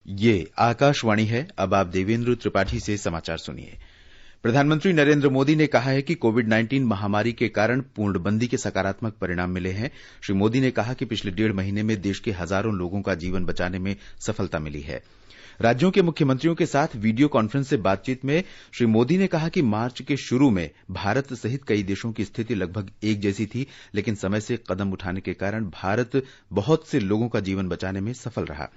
ये आकाशवाणी है। अब आप देवेंद्र त्रिपाठी से समाचार सुनिए। प्रधानमंत्री नरेंद्र मोदी ने कहा है कि कोविड-19 महामारी के कारण पूर्णबंदी के सकारात्मक परिणाम मिले हैं। श्री मोदी ने कहा कि पिछले 1.5 महीने में देश के हजारों लोगों का जीवन बचाने में सफलता मिली है। राज्यों के मुख्यमंत्रियों के साथ वीडियो कॉन्फ्रेंस से बातचीत में श्री मोदी ने कहा कि मार्च के शुरू में भारत सहित कई देशों की स्थिति लगभग एक जैसी थी, लेकिन समय से कदम उठाने के कारण भारत बहुत से लोगों का जीवन बचाने में सफल रहा।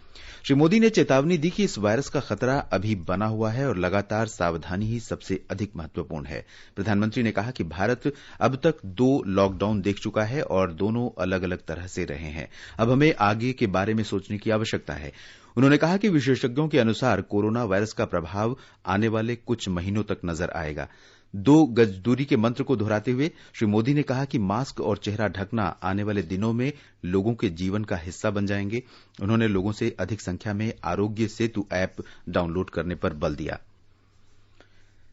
श्री मोदी ने चेतावनी दी कि इस वायरस का खतरा अभी बना हुआ है और लगातार सावधानी ही सबसे अधिक महत्वपूर्ण है। प्रधानमंत्री ने कहा कि भारत अब तक 2 लॉकडाउन देख चुका है और दोनों अलग अलग तरह से रहे हैं। अब हमें आगे के बारे में सोचने की आवश्यकता है। उन्होंने कहा कि विशेषज्ञों के अनुसार कोरोना वायरस का प्रभाव आने वाले कुछ महीनों तक नजर आएगा। 2 गज दूरी के मंत्र को दोहराते हुए श्री मोदी ने कहा कि मास्क और चेहरा ढकना आने वाले दिनों में लोगों के जीवन का हिस्सा बन जाएंगे। उन्होंने लोगों से अधिक संख्या में आरोग्य सेतु ऐप डाउनलोड करने पर बल दिया।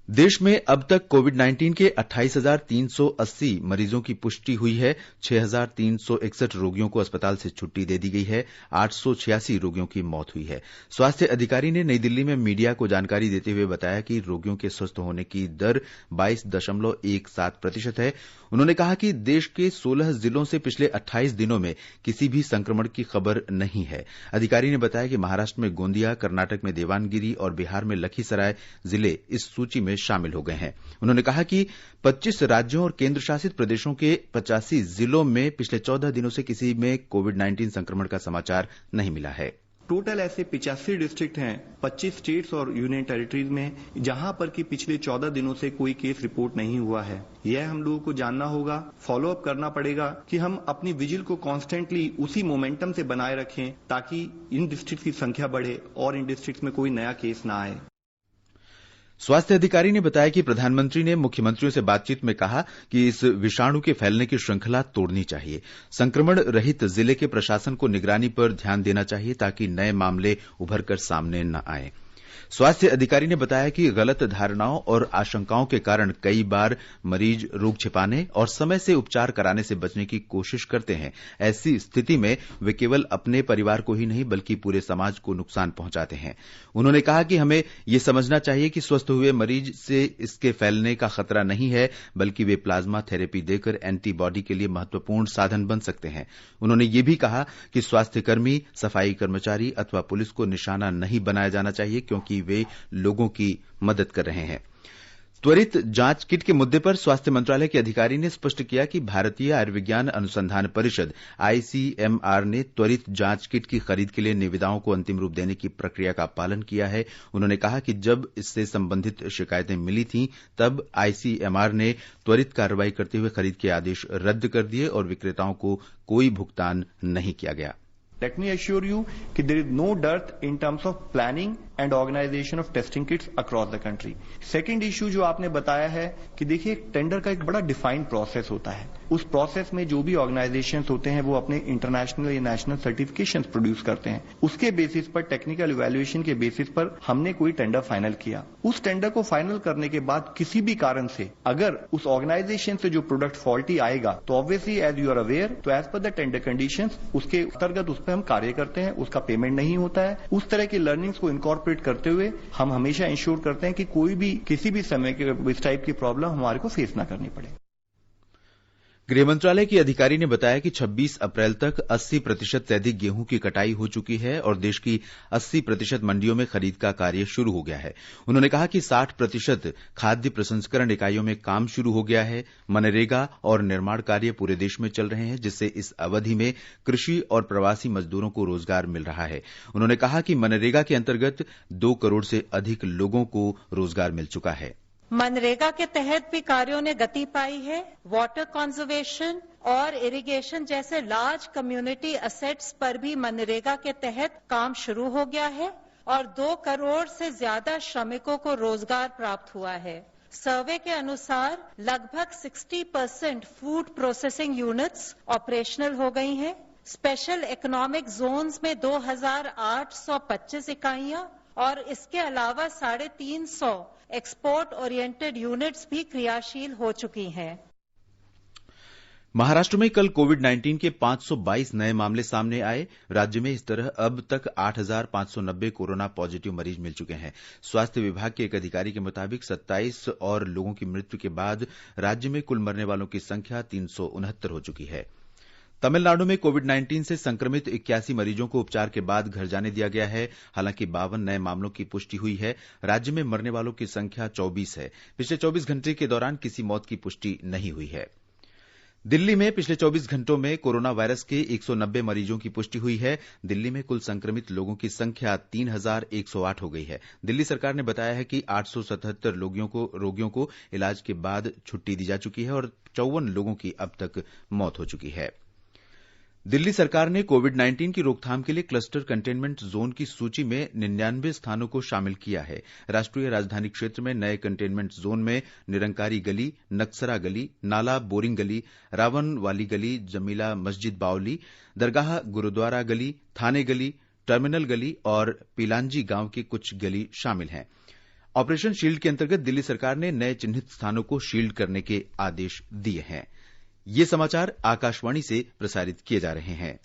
देश में अब तक कोविड-19 के 28,380 मरीजों की पुष्टि हुई है। 6,361 रोगियों को अस्पताल से छुट्टी दे दी गई है। 886 रोगियों की मौत हुई है। स्वास्थ्य अधिकारी ने नई दिल्ली में मीडिया को जानकारी देते हुए बताया कि रोगियों के स्वस्थ होने की दर 22.17% है। उन्होंने कहा कि देश के 16 जिलों से पिछले 28 दिनों में किसी भी संक्रमण की खबर नहीं है। अधिकारी ने बताया कि महाराष्ट्र में गोंदिया, कर्नाटक में देवानगिरी और बिहार में लखीसराय जिले इस सूची में शामिल हो गए हैं। उन्होंने कहा कि 25 राज्यों और केंद्र शासित प्रदेशों के 85 जिलों में पिछले 14 दिनों से किसी में कोविड-19 संक्रमण का समाचार नहीं मिला है। टोटल ऐसे 85 डिस्ट्रिक्ट हैं 25 स्टेट्स और यूनियन टेरिटरीज में, जहां पर कि पिछले 14 दिनों से कोई केस रिपोर्ट नहीं हुआ है। यह हम लोगों को जानना होगा, फॉलो अप करना पड़ेगा कि हम अपनी विजिल को कॉन्स्टेंटली उसी मोमेंटम से बनाए रखें ताकि इन डिस्ट्रिक्ट की संख्या बढ़े और इन डिस्ट्रिक्ट में कोई नया केस ना आए। स्वास्थ्य अधिकारी ने बताया कि प्रधानमंत्री ने मुख्यमंत्रियों से बातचीत में कहा कि इस विषाणु के फैलने की श्रृंखला तोड़नी चाहिए। संक्रमण रहित जिले के प्रशासन को निगरानी पर ध्यान देना चाहिए ताकि नए मामले उभरकर सामने न आएं। स्वास्थ्य अधिकारी ने बताया कि गलत धारणाओं और आशंकाओं के कारण कई बार मरीज रोग छिपाने और समय से उपचार कराने से बचने की कोशिश करते हैं। ऐसी स्थिति में वे केवल अपने परिवार को ही नहीं बल्कि पूरे समाज को नुकसान पहुंचाते हैं। उन्होंने कहा कि हमें यह समझना चाहिए कि स्वस्थ हुए मरीज से इसके फैलने का खतरा नहीं है, बल्कि वे प्लाज्मा थेरेपी देकर एंटीबॉडी के लिए महत्वपूर्ण साधन बन सकते हैं। उन्होंने यह भी कहा कि स्वास्थ्यकर्मी, सफाई कर्मचारी अथवा पुलिस को निशाना नहीं बनाया जाना चाहिए क्योंकि वे लोगों की मदद कर रहे हैं। त्वरित जांच किट के मुद्दे पर स्वास्थ्य मंत्रालय के अधिकारी ने स्पष्ट किया कि भारतीय आयुर्विज्ञान अनुसंधान परिषद ICMR ने त्वरित जांच किट की खरीद के लिए निविदाओं को अंतिम रूप देने की प्रक्रिया का पालन किया है। उन्होंने कहा कि जब इससे संबंधित शिकायतें मिली थीं, तब ICMR ने त्वरित कार्रवाई करते हुए खरीद के आदेश रद्द कर दिए और विक्रेताओं को कोई भुगतान नहीं किया गया। Let me assure you कि there is no dearth in terms of planning and organization of testing kits across the country. Second issue जो आपने बताया है कि देखिए टेंडर का एक बड़ा डिफाइंड प्रोसेस होता है। उस प्रोसेस में जो भी ऑर्गेनाइजेशंस होते हैं वो अपने इंटरनेशनल या नेशनल सर्टिफिकेशंस प्रोड्यूस करते हैं। उसके बेसिस पर, टेक्निकल इवैल्यूएशन के बेसिस पर हमने कोई टेंडर फाइनल किया। उस टेंडर को फाइनल करने के बाद किसी भी कारण से अगर उस ऑर्गेनाइजेशन से जो प्रोडक्ट फॉल्टी आएगा तो obviously as you are aware, तो as per the tender conditions उसके अंतर्गत उस पर हम कार्य करते हैं, उसका पेमेंट नहीं होता है। उस तरह की लर्निंग्स को इनकॉर्पोरेट करते हुए हम हमेशा इंश्योर करते हैं कि कोई भी किसी भी समय इस टाइप की प्रॉब्लम हमारे को फेस ना करनी पड़े। गृह मंत्रालय के अधिकारी ने बताया कि 26 अप्रैल तक 80% से अधिक गेहूं की कटाई हो चुकी है और देश की 80% मंडियों में खरीद का कार्य शुरू हो गया है। उन्होंने कहा कि 60% खाद्य प्रसंस्करण इकाइयों में काम शुरू हो गया है। मनरेगा और निर्माण कार्य पूरे देश में चल रहे हैं, जिससे इस अवधि में कृषि और प्रवासी मजदूरों को रोजगार मिल रहा है। उन्होंने कहा कि मनरेगा के अंतर्गत 2 करोड़ से अधिक लोगों को रोजगार मिल चुका है। मनरेगा के तहत भी कार्यों ने गति पाई है। वाटर कंजर्वेशन और इरिगेशन जैसे लार्ज कम्युनिटी असेट्स पर भी मनरेगा के तहत काम शुरू हो गया है और 2 करोड़ से ज्यादा श्रमिकों को रोजगार प्राप्त हुआ है। सर्वे के अनुसार लगभग 60% फूड प्रोसेसिंग यूनिट्स ऑपरेशनल हो गई हैं। स्पेशल इकोनॉमिक जोन्स में 2,825 इकाइयां और इसके अलावा 350 एक्सपोर्ट ओरिएंटेड यूनिट्स भी क्रियाशील हो चुकी हैं। महाराष्ट्र में कल कोविड-19 के 522 नए मामले सामने आए। राज्य में इस तरह अब तक 8,590 कोरोना पॉजिटिव मरीज मिल चुके हैं। स्वास्थ्य विभाग के एक अधिकारी के मुताबिक 27 और लोगों की मृत्यु के बाद राज्य में कुल मरने वालों की संख्या 369 हो चुकी है। तमिलनाडु में कोविड-19 से संक्रमित 81 मरीजों को उपचार के बाद घर जाने दिया गया है। हालांकि 52 नए मामलों की पुष्टि हुई है। राज्य में मरने वालों की संख्या 24 है। पिछले 24 घंटे के दौरान किसी मौत की पुष्टि नहीं हुई है। दिल्ली में पिछले 24 घंटों में कोरोना वायरस के 190 मरीजों की पुष्टि हुई है। दिल्ली में कुल संक्रमित लोगों की संख्या 3,108 हो गई है। दिल्ली सरकार ने बताया है कि 877 रोगियों को इलाज के बाद छुट्टी दी जा चुकी है और 54 लोगों की अब तक मौत हो चुकी है। दिल्ली सरकार ने कोविड-19 की रोकथाम के लिए क्लस्टर कंटेनमेंट जोन की सूची में 99 स्थानों को शामिल किया है। राष्ट्रीय राजधानी क्षेत्र में नए कंटेनमेंट जोन में निरंकारी गली, नक्सरा गली, नाला बोरिंग गली, रावण वाली गली, जमीला मस्जिद बावली, दरगाह गुरुद्वारा गली, थाने गली, टर्मिनल गली और पिलांजी गांव की कुछ गली शामिल हैं। ऑपरेशन शील्ड के अंतर्गत दिल्ली सरकार ने नए चिन्हित स्थानों को शील्ड करने के आदेश दिए हैं। ये समाचार आकाशवाणी से प्रसारित किए जा रहे हैं।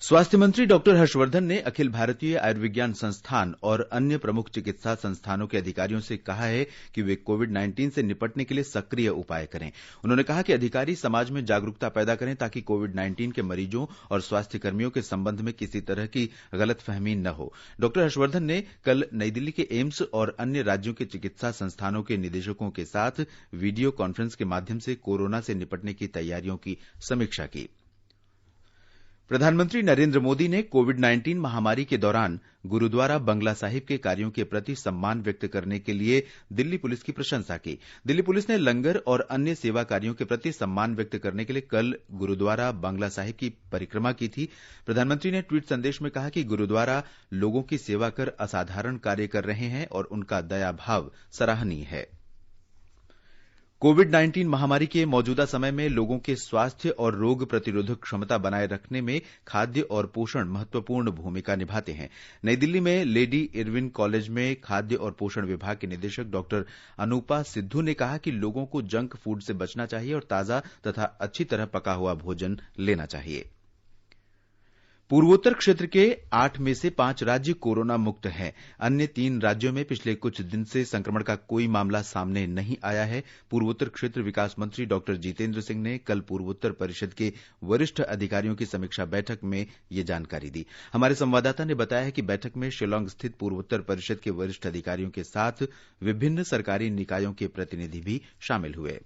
स्वास्थ्य मंत्री डॉक्टर हर्षवर्धन ने अखिल भारतीय आयुर्विज्ञान संस्थान और अन्य प्रमुख चिकित्सा संस्थानों के अधिकारियों से कहा है कि वे कोविड-19 से निपटने के लिए सक्रिय उपाय करें। उन्होंने कहा कि अधिकारी समाज में जागरूकता पैदा करें ताकि कोविड-19 के मरीजों और स्वास्थ्य कर्मियों के संबंध में किसी तरह की गलतफहमी न हो। डॉक्टर हर्षवर्धन ने कल नई दिल्ली के एम्स और अन्य राज्यों के चिकित्सा संस्थानों के निदेशकों के साथ वीडियो कॉन्फ्रेंस के माध्यम से कोरोना से निपटने की तैयारियों की समीक्षा की। प्रधानमंत्री नरेंद्र मोदी ने कोविड-19 महामारी के दौरान गुरुद्वारा बंगला साहिब के कार्यों के प्रति सम्मान व्यक्त करने के लिए दिल्ली पुलिस की प्रशंसा की। दिल्ली पुलिस ने लंगर और अन्य सेवा कार्यों के प्रति सम्मान व्यक्त करने के लिए कल गुरुद्वारा बंगला साहिब की परिक्रमा की थी। प्रधानमंत्री ने ट्वीट संदेश में कहा कि गुरुद्वारा लोगों की सेवा कर असाधारण कार्य कर रहे हैं और उनका दया भाव सराहनीय है। कोविड-19 महामारी के मौजूदा समय में लोगों के स्वास्थ्य और रोग प्रतिरोधक क्षमता बनाए रखने में खाद्य और पोषण महत्वपूर्ण भूमिका निभाते हैं। नई दिल्ली में लेडी इरविन कॉलेज में खाद्य और पोषण विभाग के निदेशक डॉक्टर अनूपा सिद्धू ने कहा कि लोगों को जंक फूड से बचना चाहिए और ताजा तथा अच्छी तरह पका हुआ भोजन लेना चाहिए। पूर्वोत्तर क्षेत्र के 8 में से 5 राज्य कोरोना मुक्त हैं। अन्य 3 राज्यों में पिछले कुछ दिन से संक्रमण का कोई मामला सामने नहीं आया है। पूर्वोत्तर क्षेत्र विकास मंत्री डॉक्टर जितेंद्र सिंह ने कल पूर्वोत्तर परिषद के वरिष्ठ अधिकारियों की समीक्षा बैठक में ये जानकारी दी। हमारे संवाददाता ने बताया है कि बैठक में शिलांग स्थित पूर्वोत्तर परिषद के वरिष्ठ अधिकारियों के साथ विभिन्न सरकारी निकायों के प्रतिनिधि भी शामिल हुए।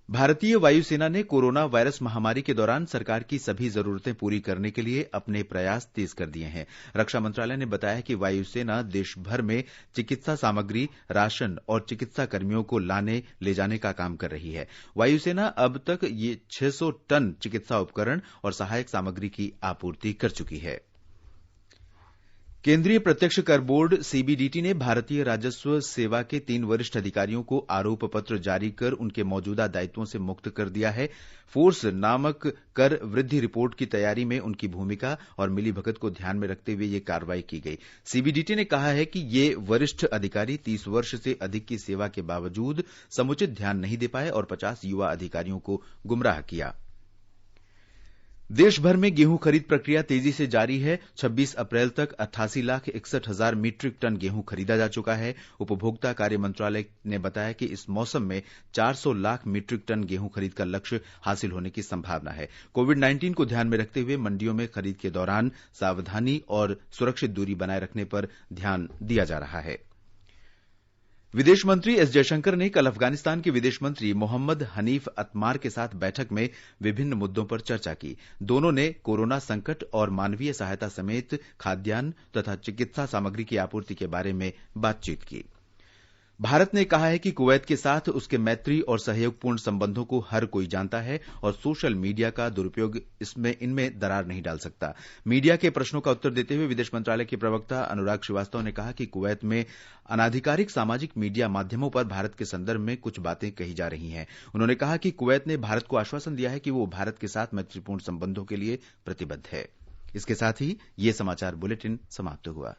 भारतीय वायुसेना ने कोरोना वायरस महामारी के दौरान सरकार की सभी जरूरतें पूरी करने के लिए अपने प्रयास तेज कर दिए हैं। रक्षा मंत्रालय ने बताया कि वायुसेना देश भर में चिकित्सा सामग्री, राशन और चिकित्सा कर्मियों को लाने ले जाने का काम कर रही है। वायुसेना अब तक ये 600 टन चिकित्सा उपकरण और सहायक सामग्री की आपूर्ति कर चुकी है। केंद्रीय प्रत्यक्ष कर बोर्ड सीबीडीटी ने भारतीय राजस्व सेवा के 3 वरिष्ठ अधिकारियों को आरोप पत्र जारी कर उनके मौजूदा दायित्वों से मुक्त कर दिया है। फोर्स नामक कर वृद्धि रिपोर्ट की तैयारी में उनकी भूमिका और मिलीभगत को ध्यान में रखते हुए ये कार्रवाई की गई। सीबीडीटी ने कहा है कि ये वरिष्ठ अधिकारी 30 वर्ष से अधिक की सेवा के बावजूद समुचित ध्यान नहीं दे पाए और 50 युवा अधिकारियों को गुमराह किया। देश भर में गेहूं खरीद प्रक्रिया तेजी से जारी है। 26 अप्रैल तक 88,61,000 मीट्रिक टन गेहूं खरीदा जा चुका है। उपभोक्ता कार्य मंत्रालय ने बताया कि इस मौसम में 400 लाख मीट्रिक टन गेहूं खरीद का लक्ष्य हासिल होने की संभावना है। कोविड-19 को ध्यान में रखते हुए मंडियों में खरीद के दौरान सावधानी और सुरक्षित दूरी बनाए रखने पर ध्यान दिया जा रहा है। विदेश मंत्री एस जयशंकर ने कल अफगानिस्तान के विदेश मंत्री मोहम्मद हनीफ अतमार के साथ बैठक में विभिन्न मुद्दों पर चर्चा की। दोनों ने कोरोना संकट और मानवीय सहायता समेत खाद्यान्न तथा चिकित्सा सामग्री की आपूर्ति के बारे में बातचीत की। भारत ने कहा है कि कुवैत के साथ उसके मैत्री और सहयोगपूर्ण संबंधों को हर कोई जानता है और सोशल मीडिया का दुरुपयोग इनमें दरार नहीं डाल सकता। मीडिया के प्रश्नों का उत्तर देते हुए विदेश मंत्रालय के प्रवक्ता अनुराग श्रीवास्तव ने कहा कि कुवैत में अनाधिकारिक सामाजिक मीडिया माध्यमों पर भारत के संदर्भ में कुछ बातें कही जा रही हैं। उन्होंने कहा कि कुवैत ने भारत को आश्वासन दिया है कि वो भारत के साथ मैत्रीपूर्ण संबंधों के लिए प्रतिबद्ध है। इसके साथ ही ये समाचार बुलेटिन समाप्त हुआ।